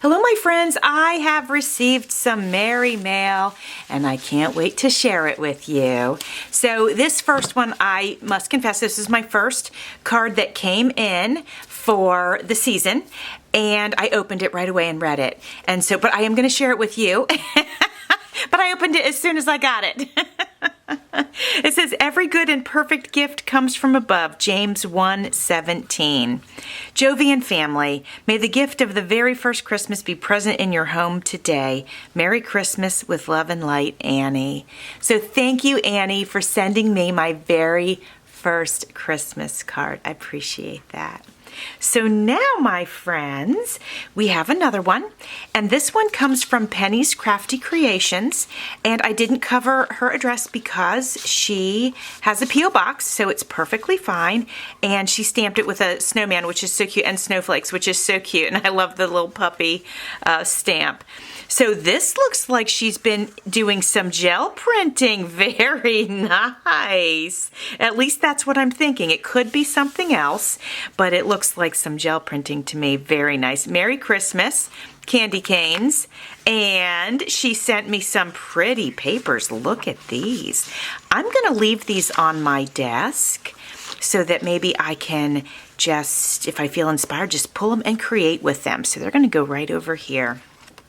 Hello, my friends. I have received some merry mail, and I can't wait to share it with you. So this first one, I must confess, this is my first card that came in for the season, and I opened it right away and read it. And so, but I am going to share it with you. But I opened it as soon as I got it. It says, every good and perfect gift comes from above, James 1:17. Jovi and family, may the gift of the very first Christmas be present in your home today. Merry Christmas with love and light, Annie. So thank you, Annie, for sending me my very first Christmas card. I appreciate that. So now, my friends, we have another one, and this one comes from Penny's Crafty Creations, and I didn't cover her address because she has a P.O. box, so it's perfectly fine, and she stamped it with a snowman, which is so cute, and snowflakes, which is so cute, and I love the little puppy stamp. So this looks like she's been doing some gel printing. Very nice. At least that's what I'm thinking. It could be something else, but it looks like some gel printing to me. Very nice. Merry Christmas, candy canes. And she sent me some pretty papers. Look at these. I'm going to leave these on my desk so that maybe I can just, if I feel inspired, just pull them and create with them. So they're going to go right over here.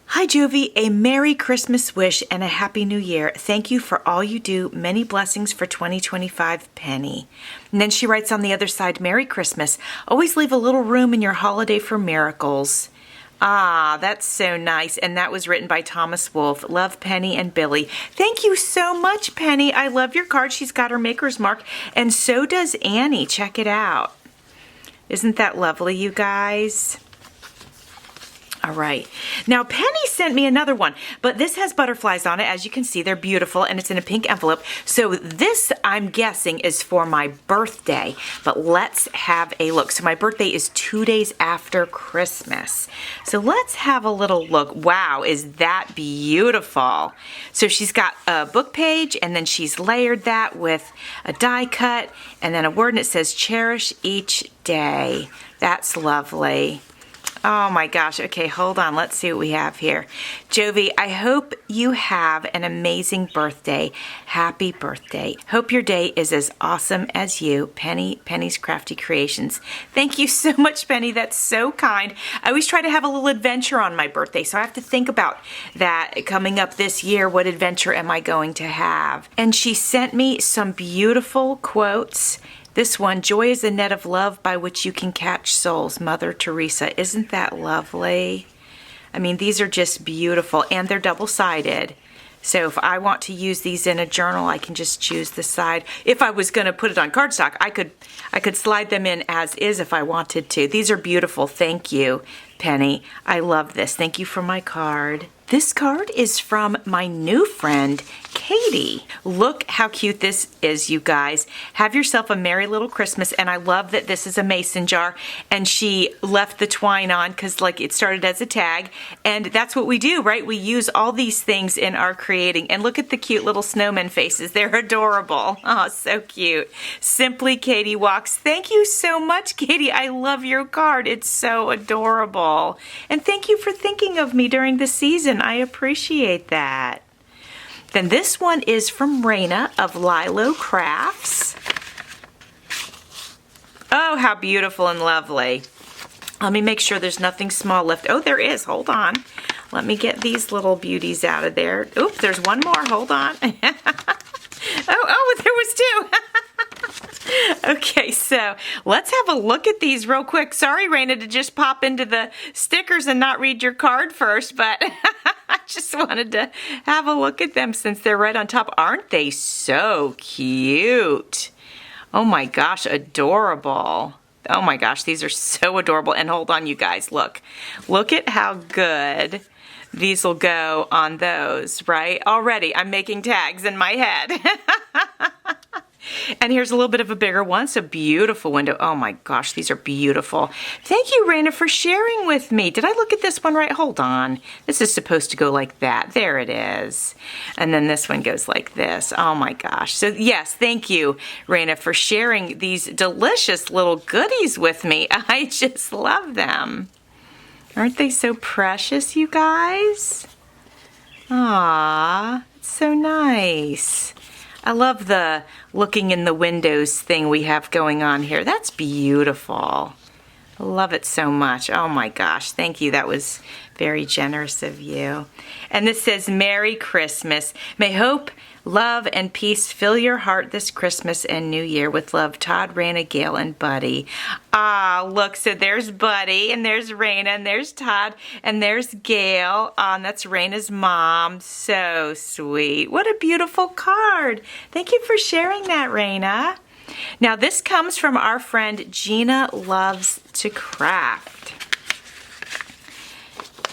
Hi, Jovi. A Merry Christmas wish and a Happy New Year. Thank you for all you do. Many blessings for 2025, Penny. And then she writes on the other side, Merry Christmas. Always leave a little room in your holiday for miracles. Ah, that's so nice. And that was written by Thomas Wolfe. Love, Penny and Billy. Thank you so much, Penny. I love your card. She's got her maker's mark. And so does Annie. Check it out. Isn't that lovely, you guys? All right. Now, Penny sent me another one, but this has butterflies on it. As you can see, they're beautiful, and it's in a pink envelope. So this, I'm guessing, is for my birthday, but let's have a look. So my birthday is 2 days after Christmas. So let's have a little look. Wow, is that beautiful? So she's got a book page, and then she's layered that with a die cut, and then a word, and it says, cherish each day. That's lovely. Oh my gosh. Okay, hold on. Let's see what we have here. Jovi, I hope you have an amazing birthday. Happy birthday. Hope your day is as awesome as you. Penny's Crafty Creations. Thank you so much, Penny. That's so kind. I always try to have a little adventure on my birthday, so I have to think about that coming up this year. What adventure am I going to have? And she sent me some beautiful quotes. This one, joy is a net of love by which you can catch souls, Mother Teresa. Isn't that lovely? I mean, these are just beautiful, and they're double-sided. So if I want to use these in a journal, I can just choose the side. If I was going to put it on cardstock, I could slide them in as is if I wanted to. These are beautiful. Thank you, Penny. I love this. Thank you for my card. This card is from my new friend, Katie. Look how cute this is, you guys. Have yourself a merry little Christmas. And I love that this is a mason jar, and she left the twine on because like it started as a tag. And that's what we do, right? We use all these things in our creating. And look at the cute little snowman faces. They're adorable. Oh, so cute. Simply Katie Walks. Thank you so much, Katie. I love your card. It's so adorable. And thank you for thinking of me during the season. I appreciate that. Then this one is from Raina of Lilo Crafts. Oh, how beautiful and lovely. Let me make sure there's nothing small left. Oh, there is. Hold on. Let me get these little beauties out of there. Oops, there's one more. Hold on. Oh, there was two. Okay, so let's have a look at these real quick. Sorry, Raina, to just pop into the stickers and not read your card first, but I just wanted to have a look at them since they're right on top. Aren't they so cute? Oh my gosh, adorable. Oh my gosh, these are so adorable. And hold on, you guys, look. Look at how good these will go on those, right? Already, I'm making tags in my head. And here's a little bit of a bigger one. It's a beautiful window. Oh my gosh, these are beautiful. Thank you, Raina, for sharing with me. Did I look at this one right? Hold on. This is supposed to go like that. There it is. And then this one goes like this. Oh my gosh. So yes, thank you, Raina, for sharing these delicious little goodies with me. I just love them. Aren't they so precious, you guys? Aww, it's so nice. I love the looking in the windows thing we have going on here. That's beautiful. I love it so much. Oh my gosh, thank you. That was very generous of you. And this says, Merry Christmas. May hope, love, and peace fill your heart this Christmas and New Year. With love, Todd, Raina, Gail, and Buddy. Ah, look, so there's Buddy, and there's Raina, and there's Todd, and there's Gail. And that's Raina's mom. So sweet. What a beautiful card. Thank you for sharing that, Raina. Now this comes from our friend Gina Loves to Craft.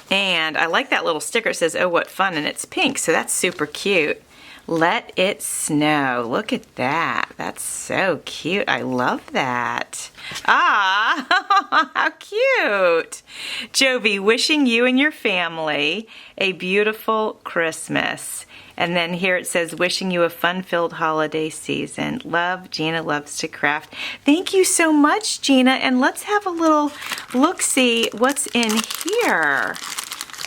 And I like that little sticker. It says, oh, what fun, and it's pink, so that's super cute. Let it snow. Look at that. That's so cute. I love that. Ah, how cute. Jovi, wishing you and your family a beautiful Christmas. And then here it says, wishing you a fun-filled holiday season. Love, Gina Loves to Craft. Thank you so much, Gina. And let's have a little look-see what's in here.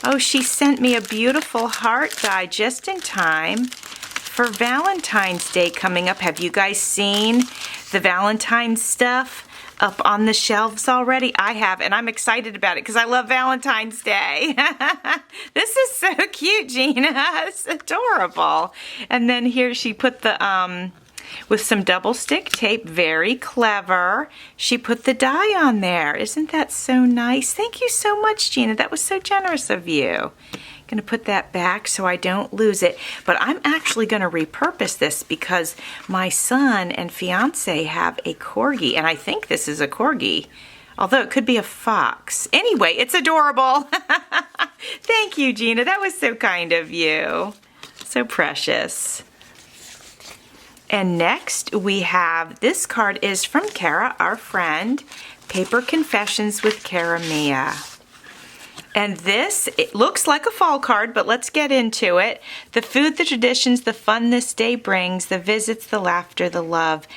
Oh, she sent me a beautiful heart die just in time for Valentine's Day coming up. Have you guys seen the Valentine's stuff up on the shelves already? I have, and I'm excited about it because I love Valentine's Day. This is so cute, Gina. It's adorable. And then here she put the, with some double stick tape, very clever. She put the die on there. Isn't that so nice? Thank you so much, Gina. That was so generous of you. Going to put that back so I don't lose it. But I'm actually going to repurpose this because my son and fiance have a corgi, and I think this is a corgi, although it could be a fox. Anyway, it's adorable. Thank you, Gina. That was so kind of you. So precious. And next we have, this card is from Kara, our friend, Paper Confessions with Kara Mia. And this, it looks like a fall card, but let's get into it. The food, the traditions, the fun this day brings, the visits, the laughter, the love.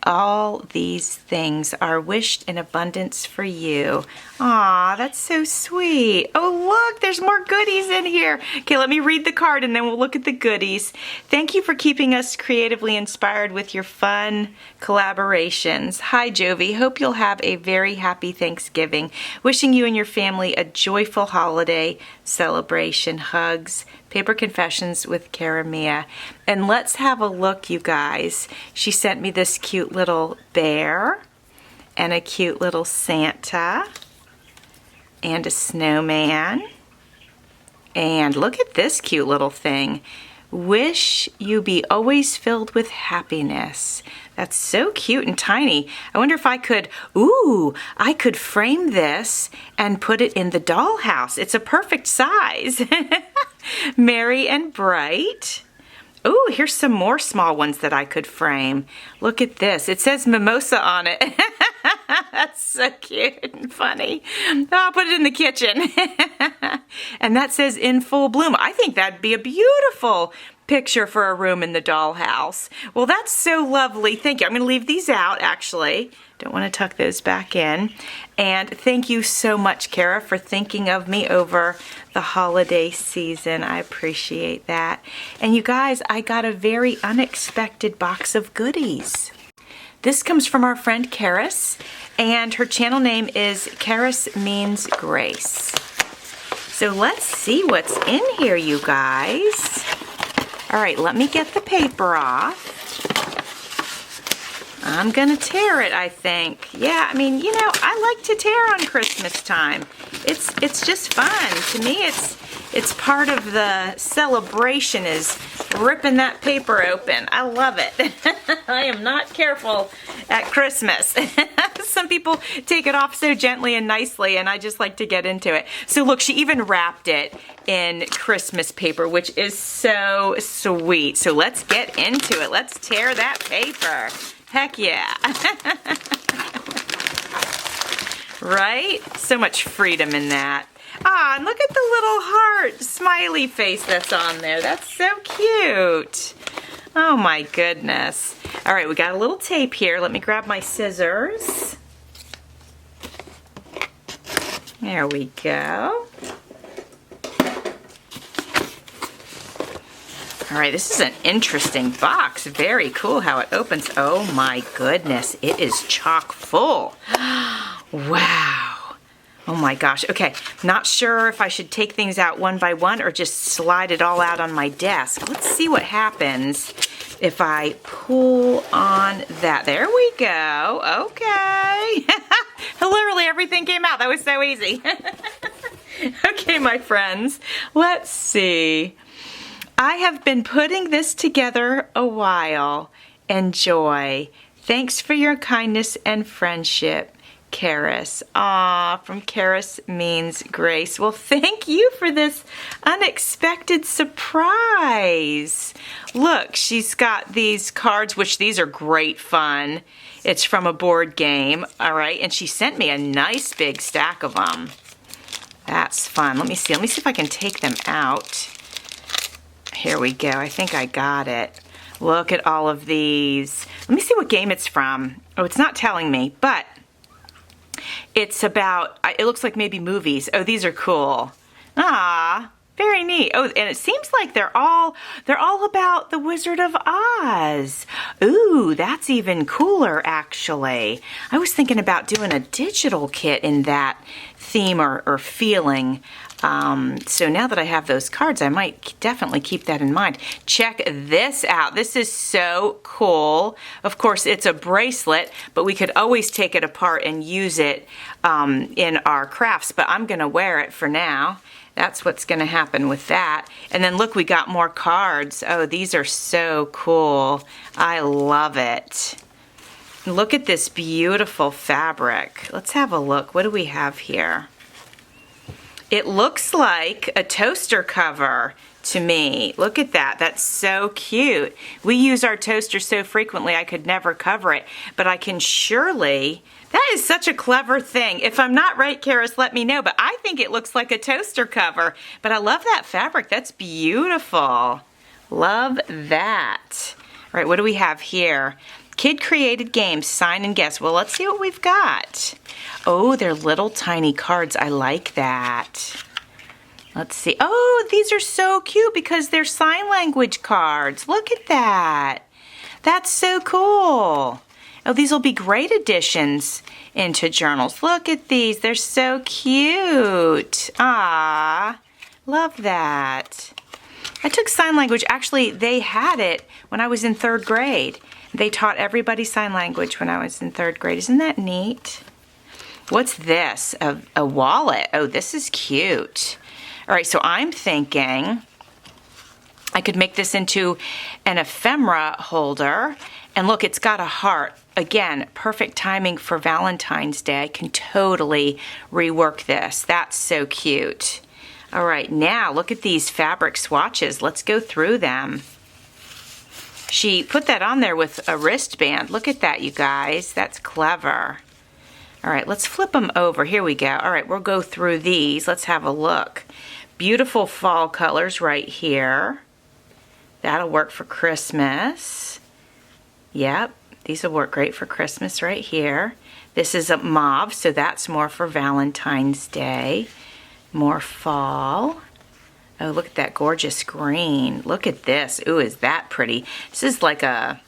All these things are wished in abundance for you. Aw, that's so sweet. Oh, look, there's more goodies in here. Okay, let me read the card and then we'll look at the goodies. Thank you for keeping us creatively inspired with your fun collaborations. Hi, Jovi. Hope you'll have a very happy Thanksgiving. Wishing you and your family a joyful holiday celebration. Hugs. Paper Confessions with Kara Mia. And let's have a look, you guys. She sent me this cute little bear and a cute little Santa and a snowman. And look at this cute little thing. Wish you be always filled with happiness. That's so cute and tiny. I wonder if I could, I could frame this and put it in the dollhouse. It's a perfect size. Merry and bright. Oh, here's some more small ones that I could frame. Look at this. It says mimosa on it. That's so cute and funny. I'll put it in the kitchen. And that says in full bloom. I think that'd be a beautiful picture for a room in the dollhouse. Well, that's so lovely. Thank you. I'm going to leave these out, actually. Don't want to tuck those back in. And thank you so much, Kara, for thinking of me over the holiday season. I appreciate that. And you guys, I got a very unexpected box of goodies. This comes from our friend Karis, and her channel name is Karis Means Grace. So let's see what's in here, you guys. All right, let me get the paper off. I'm gonna tear it, I think. Yeah, I mean, you know, I like to tear on Christmas time. It's just fun. To me, it's part of the celebration is ripping that paper open. I love it. I am not careful at Christmas. Some people take it off so gently and nicely, and I just like to get into it. So look, she even wrapped it in Christmas paper, which is so sweet. So let's get into it. Let's tear that paper. Heck yeah. Right? So much freedom in that. Ah, and look at the little heart smiley face that's on there. That's so cute. Oh my goodness. All right, we got a little tape here. Let me grab my scissors. There we go. All right, this is an interesting box. Very cool how it opens. Oh my goodness, it is chock full. Wow. Oh my gosh. Okay, not sure if I should take things out one by one or just slide it all out on my desk. Let's see what happens if I pull on that. There we go. Okay. Literally everything came out. That was so easy. Okay, my friends, let's see. I have been putting this together a while. Enjoy. Thanks for your kindness and friendship, Karis. Aw, from Karis means grace. Well, thank you for this unexpected surprise. Look, she's got these cards, which these are great fun. It's from a board game, all right, and she sent me a nice big stack of them. That's fun. Let me see if I can take them out. Here we go. I think I got it. Look at all of these. Let me see what game it's from. Oh, it's not telling me, but it's about, it looks like maybe movies. Oh, these are cool. Ah, very neat. Oh, and it seems like they're all about the Wizard of Oz. Ooh, that's even cooler, actually. I was thinking about doing a digital kit in that theme or feeling. So now that I have those cards, I might definitely keep that in mind. Check this out. This is so cool. Of course, it's a bracelet, but we could always take it apart and use it in our crafts, but I'm going to wear it for now. That's what's going to happen with that. And then look, we got more cards. Oh, these are so cool. I love it. Look at this beautiful fabric. Let's have a look. What do we have here? It looks like a toaster cover to me. Look at that. That's so cute. We use our toaster so frequently I could never cover it, but I can surely... That is such a clever thing. If I'm not right, Karis, let me know, but I think it looks like a toaster cover. But I love that fabric. That's beautiful. Love that. All right, what do we have here? Kid-created games, sign and guess. Well, let's see what we've got. Oh, they're little tiny cards. I like that. Let's see. Oh, these are so cute because they're sign language cards. Look at that. That's so cool. Oh, these will be great additions into journals. Look at these. They're so cute. Ah, love that. I took sign language. Actually, they had it when I was in 3rd grade. They taught everybody sign language when I was in 3rd grade. Isn't that neat? What's this? A wallet. Oh, this is cute. All right, so I'm thinking I could make this into an ephemera holder. And look, it's got a heart. Again, perfect timing for Valentine's Day. I can totally rework this. That's so cute. All right, now look at these fabric swatches. Let's go through them. She put that on there with a wristband. Look at that, you guys. That's clever. All right, let's flip them over. Here we go. All right, we'll go through these. Let's have a look. Beautiful fall colors right here. That'll work for Christmas. Yep, these will work great for Christmas right here. This is a mauve, so that's more for Valentine's Day. More fall. Oh, look at that gorgeous green. Look at this. Ooh, is that pretty? This is like a,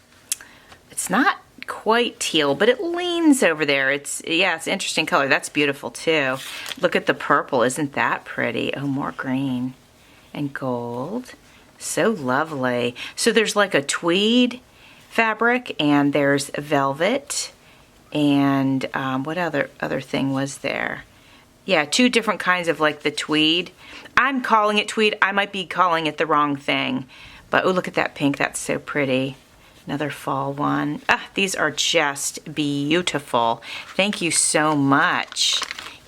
it's not quite teal, but it leans over there. It's an interesting color. That's beautiful too. Look at the purple. Isn't that pretty? Oh, more green and gold. So lovely. So there's like a tweed fabric and there's velvet and what other thing was there? Yeah, 2 different kinds of like the tweed. I'm calling it tweed. I might be calling it the wrong thing. But oh, look at that pink. That's so pretty. Another fall one. Ah, these are just beautiful. Thank you so much,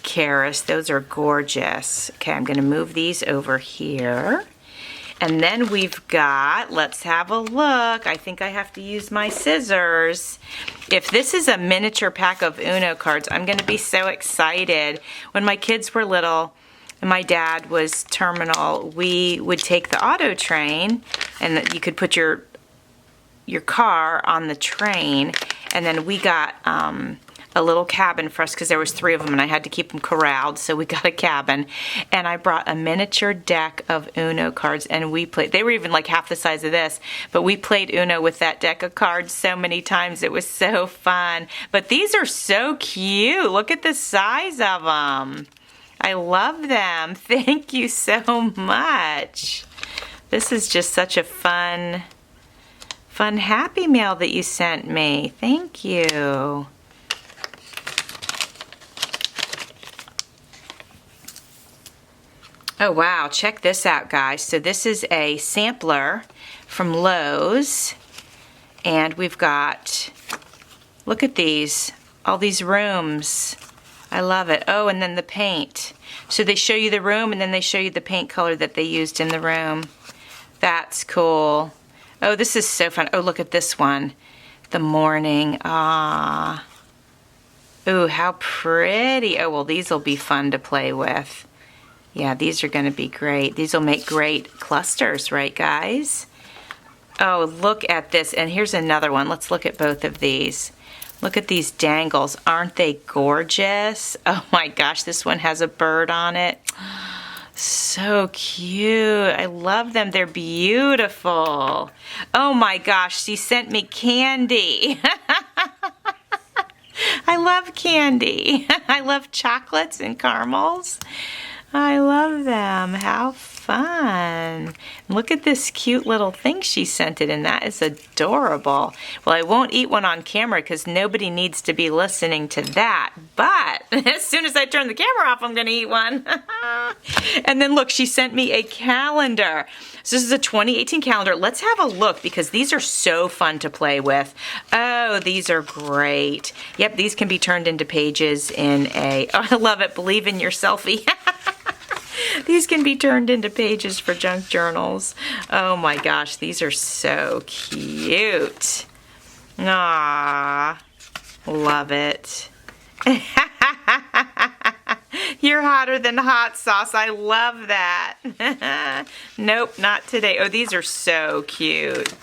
Karis. Those are gorgeous. Okay, I'm going to move these over here. And then we've got, let's have a look. I think I have to use my scissors. If this is a miniature pack of Uno cards, I'm going to be so excited. When my kids were little and my dad was terminal, we would take the auto train and you could put your car on the train, and then we got a little cabin for us because there was 3 of them and I had to keep them corralled, so we got a cabin. And I brought a miniature deck of Uno cards, and we played. They were even like half the size of this, but we played Uno with that deck of cards so many times. It was so fun. But these are so cute. Look at the size of them. I love them. Thank you so much. This is just such a fun Happy Mail that you sent me. Thank you. Oh wow, check this out, guys. So this is a sampler from Lowe's, and we've got, look at these, all these rooms. I love it. Oh, and then the paint. So they show you the room and then they show you the paint color that they used in the room. That's cool. Oh, this is so fun. Oh, look at this one. The morning. Ah. Ooh, how pretty. Oh, well, these will be fun to play with. Yeah, these are going to be great. These will make great clusters, right, guys? Oh, look at this. And here's another one. Let's look at both of these. Look at these dangles. Aren't they gorgeous? Oh my gosh, this one has a bird on it. So cute. I love them. They're beautiful. Oh my gosh, she sent me candy. I love candy. I love chocolates and caramels. I love them. How fun. Look at this cute little thing she sent it in. That is adorable. Well, I won't eat one on camera because nobody needs to be listening to that. But as soon as I turn the camera off, I'm going to eat one. And then look, she sent me a calendar. So this is a 2018 calendar. Let's have a look because these are so fun to play with. Oh, these are great. Yep, these can be turned into pages in a, oh, I love it, believe in your selfie. These can be turned into pages for junk journals. Oh my gosh, these are so cute. Ah, love it. You're hotter than hot sauce. I love that. Nope, not today. Oh, these are so cute.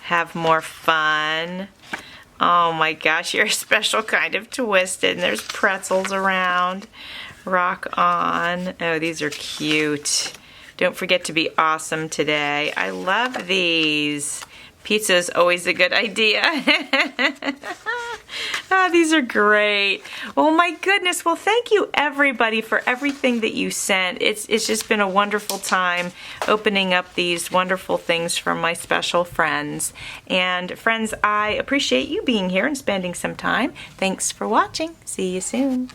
Have more fun. Oh my gosh, you're a special kind of twisted. And there's pretzels around. Rock on. Oh, these are cute. Don't forget to be awesome today. I love these. Pizza is always a good idea. Oh, these are great. Oh my goodness. Well, thank you everybody for everything that you sent. It's just been a wonderful time opening up these wonderful things from my special friends. And friends, I appreciate you being here and spending some time. Thanks for watching. See you soon.